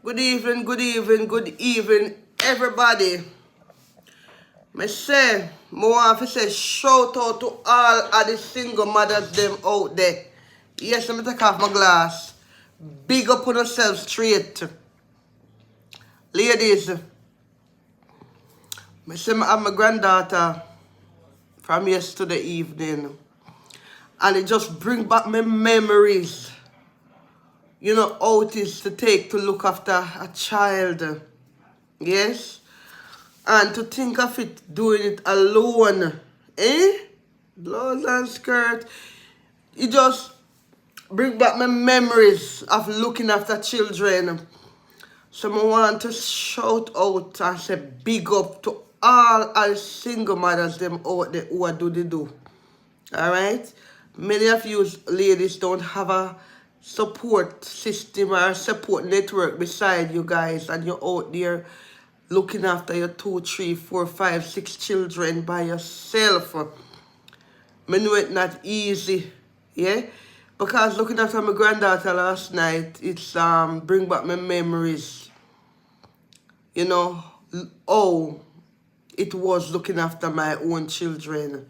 Good evening, everybody. Me say, me want to say shout out to all of the single mothers them out there. Yes, let me take off my glass. Big up on yourself straight. Ladies, me say I have my granddaughter from yesterday evening. And it just bring back my memories. You know how it is to take to look after a child. Yes? And to think of it doing it alone. Eh? Blouse and skirt. It just bring back my memories of looking after children. So I want to shout out and say big up to all our single mothers them out there who are do the do. Alright? Many of you ladies don't have a support system or support network beside you guys, and you're out there looking after your 2, 3, 4, 5, 6 children by yourself. I know it's not easy, yeah? Because looking after my granddaughter last night, it's bring back my memories. You know, how it was looking after my own children.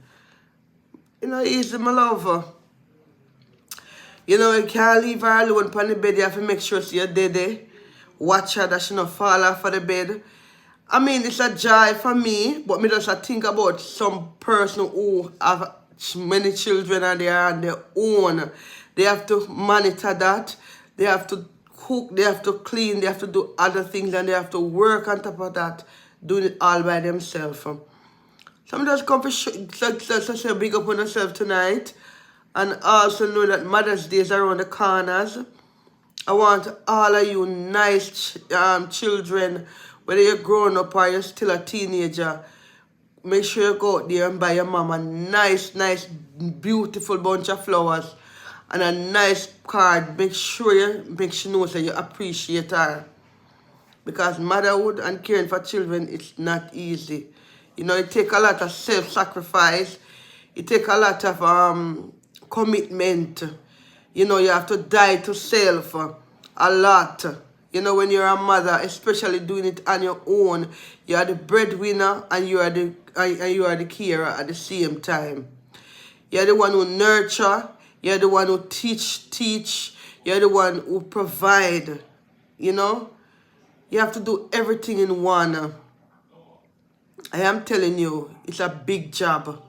You know, easy, my lover. You know, you can't leave her alone on the bed. You have to make sure you're dead. Watch her that she not fall off of the bed. I mean, it's a joy for me, but me just think about some person who have many children and they are on their own. They have to monitor that. They have to cook, they have to clean, they have to do other things, and they have to work on top of that, doing it all by themselves. So I'm just come to say big up on yourself tonight. And also know that Mother's Day is around the corners. I want all of you nice children, whether you're grown up or you're still a teenager, make sure you go out there and buy your mom a nice, beautiful bunch of flowers and a nice card. Make sure she knows that you appreciate her. Because motherhood and caring for children is not easy. You know, it takes a lot of self-sacrifice. It takes a lot of commitment. You know, you have to die to self a lot. You know, when you're a mother, especially doing it on your own, you are the breadwinner and you are the carer at the same time. You're the one who nurture, you're the one who teach, you're the one who provide. You know, you have to do everything in one. I am telling you, it's a big job.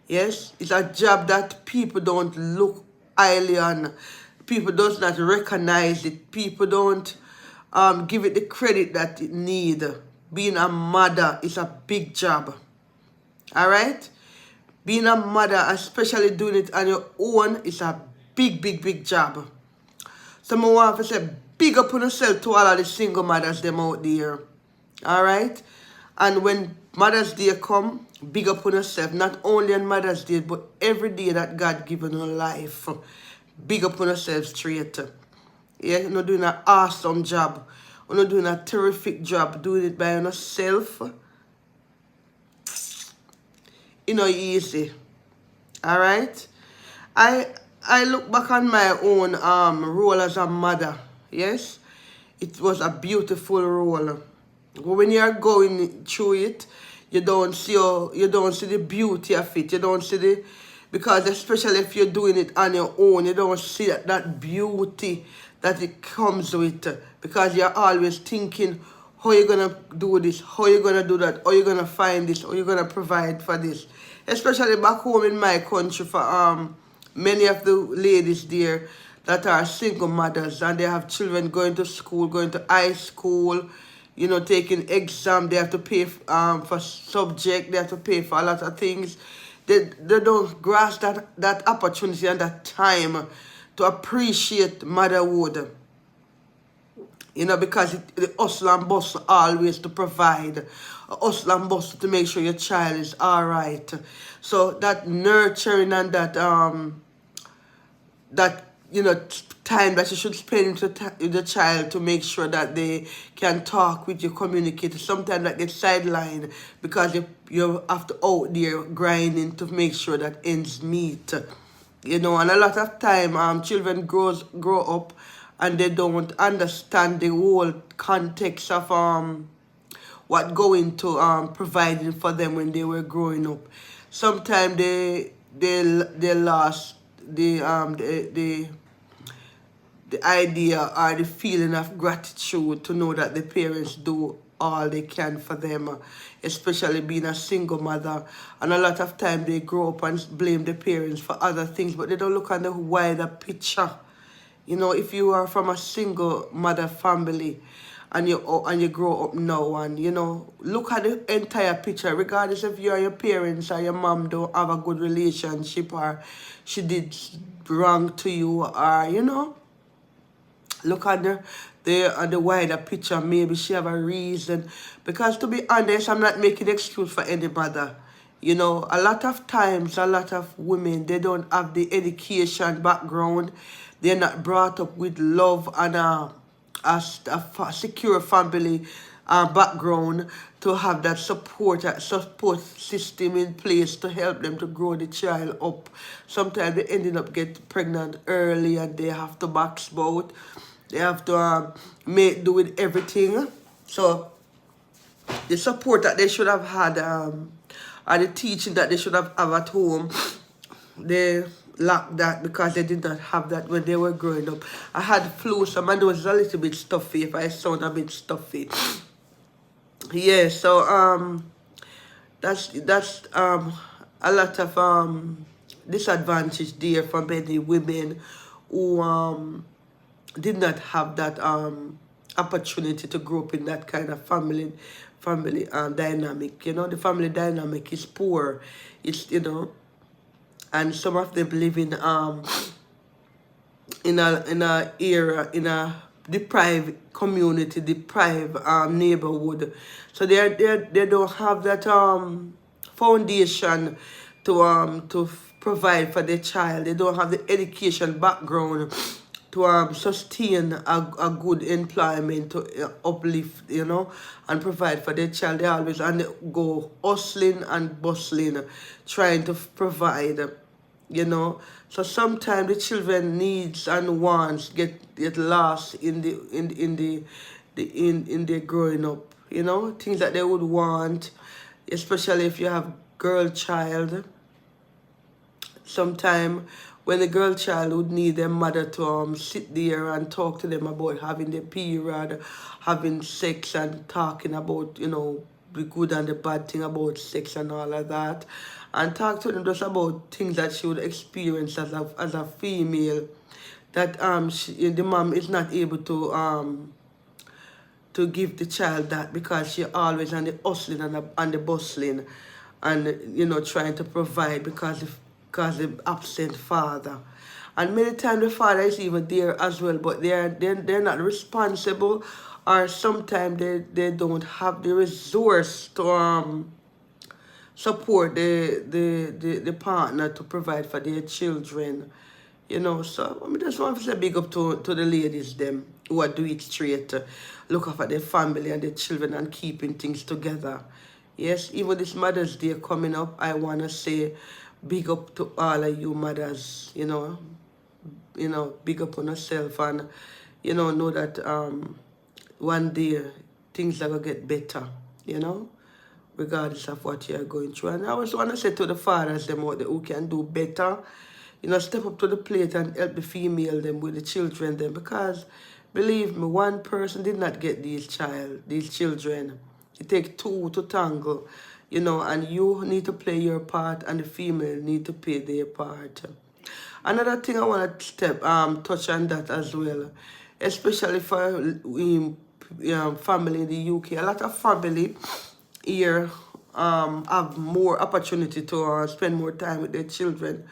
Yes, it's a job that people don't look highly on. People does not recognize it. People don't give it the credit that it need. Being a mother is a big job. All right? Being a mother, especially doing it on your own, is a big job. So I want to say big up on yourself to all of the single mothers them out there. All right? And when Mother's Day come, big up on yourself. Not only on Mother's Day, but every day that God given you life. Big up on yourself straight. Yeah, you're not doing an awesome job. You're not doing a terrific job. Doing it by yourself. You know, easy. Alright? I look back on my own role as a mother. Yes? It was a beautiful role. When you're going through it, you don't see the beauty of it. You don't see because especially if you're doing it on your own, you don't see that beauty that it comes with. Because you're always thinking, how you gonna do this, how you gonna do that, how you gonna find this, how you gonna provide for this. Especially back home in my country, for many of the ladies there that are single mothers and they have children going to school, going to high school, you know, taking exam, they have to pay for subject, they have to pay for a lot of things. They don't grasp that opportunity and that time to appreciate motherhood. You know, because the hustle and bustle always to provide. A hustle and bustle to make sure your child is alright. So that nurturing and that you know, time that you should spend with the child to make sure that they can talk with you, communicate. Sometimes that gets sidelined because you have to out there grinding to make sure that ends meet. You know, and a lot of time children grow up and they don't understand the whole context of what going to providing for them when they were growing up. Sometimes they lost the idea or the feeling of gratitude to know that the parents do all they can for them, especially being a single mother. And a lot of time they grow up and blame the parents for other things, but they don't look at the wider picture. You know, if you are from a single mother family and you grow up now, and you know, look at the entire picture, regardless if you and your parents or your mom don't have a good relationship, or she did wrong to you, or you know, look at the wider picture. Maybe she have a reason. Because to be honest, I'm not making excuse for any mother. You know, a lot of times, a lot of women, they don't have the education background. They're not brought up with love and secure family background to have that support system in place to help them to grow the child up. Sometimes they ended up getting pregnant early and they have to back spout. They have to make do with everything. So the support that they should have had, and the teaching that they should have at home, they lacked that because they did not have that when they were growing up. I had flu, so my nose is a little bit stuffy if I sound a bit stuffy. Yeah, so that's a lot of disadvantage there for many women who did not have that opportunity to grow up in that kind of family dynamic. You know, the family dynamic is poor. It's, you know, and some of them live in a era, in a deprived community, deprived neighborhood. So they don't have that foundation to provide for their child. They don't have the education background to sustain a good employment, to uplift, you know, and provide for their child. They always and they go hustling and bustling, trying to provide, you know. So sometimes the children needs and wants get lost in their growing up, you know, things that they would want, especially if you have girl child. Sometime when the girl child would need their mother to sit there and talk to them about having their period, having sex, and talking about, you know, the good and the bad thing about sex and all of that, and talk to them just about things that she would experience as a female, that the mom is not able to give the child that because she always on the hustling and the bustling, and you know, trying to provide because the absent father. And many times the father is even there as well, but they're not responsible, or sometimes they don't have the resource to support the partner to provide for their children. You know, so I mean, just want to say big up to the ladies them who are doing it straight, look after their family and their children and keeping things together. Yes, even this Mother's Day coming up, I want to say big up to all of you mothers, you know, big up on yourself, and, you know that one day things are going to get better, you know, regardless of what you're going through. And I also want to say to the fathers them out there who can do better, you know, step up to the plate and help the female them with the children them, because believe me, one person did not get these children. It takes two to tangle, you know, and you need to play your part and the female need to play their part. Another thing I want to touch on that as well, especially for family in the UK. A lot of family here have more opportunity to spend more time with their children,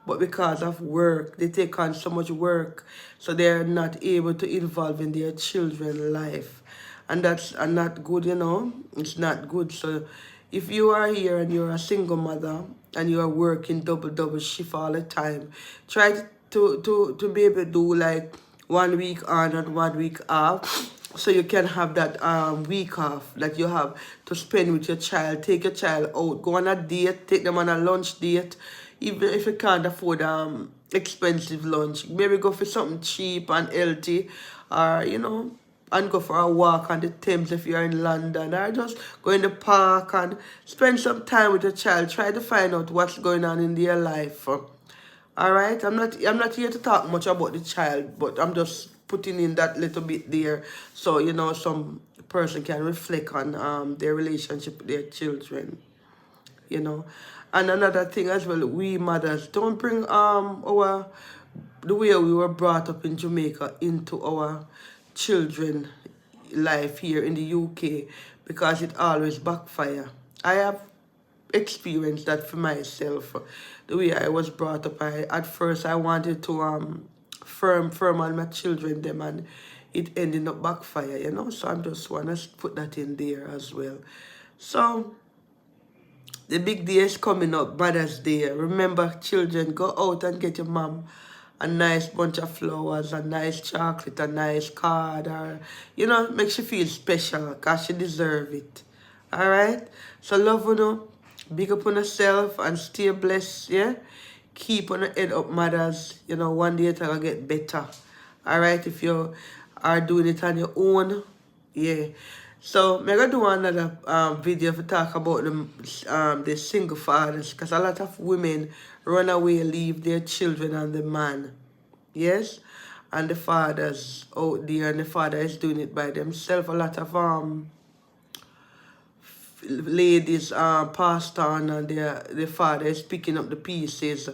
but because of work, they take on so much work, so they're not able to involve in their children's life, and that's not good, you know. It's not good. So if you are here and you're a single mother and you are working double shift all the time, try to be able to do like 1 week on and 1 week off, so you can have that week off that you have to spend with your child. Take your child out, go on a date, take them on a lunch date, even if you can't afford expensive lunch, maybe go for something cheap and healthy, or and go for a walk on the Thames if you're in London, or just go in the park and spend some time with your child. Try to find out what's going on in their life. All right, I'm not here to talk much about the child, but I'm just putting in that little bit there, so some person can reflect on their relationship with their children. you know. And another thing as well, we mothers don't bring our the way we were brought up in Jamaica into our children life here in the UK, because it always backfire. I have experienced that for myself. The way I was brought up, I at first I wanted to firm on my children them, and it ended up backfire. So I'm just wanna put that in there as well. So the big day is coming up, Mother's Day. Remember, children, go out and get your mom a nice bunch of flowers, a nice chocolate, a nice card, or, makes you feel special, because she deserve it. Alright? So love big up on yourself, and stay blessed, yeah? Keep on the head up, mothers. One day it's gonna get better. Alright? If you are doing it on your own, yeah. So, I'm going to do another video to talk about the single fathers, because a lot of women run away, leave their children and the man. Yes? And the fathers out there, and the father is doing it by themselves. A lot of ladies passed on, and the father is picking up the pieces.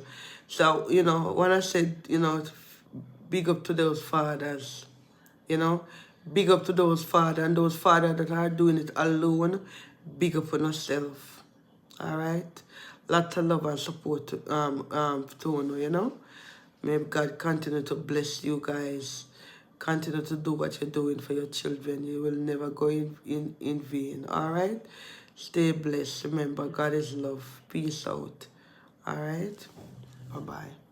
So, when I said, big up to those fathers, you know, big up to those fathers, and those fathers that are doing it alone, big up on yourself. All right? Lots of love and support to you. May God continue to bless you guys. Continue to do what you're doing for your children. You will never go in vain. All right? Stay blessed. Remember, God is love. Peace out. All right? Bye-bye.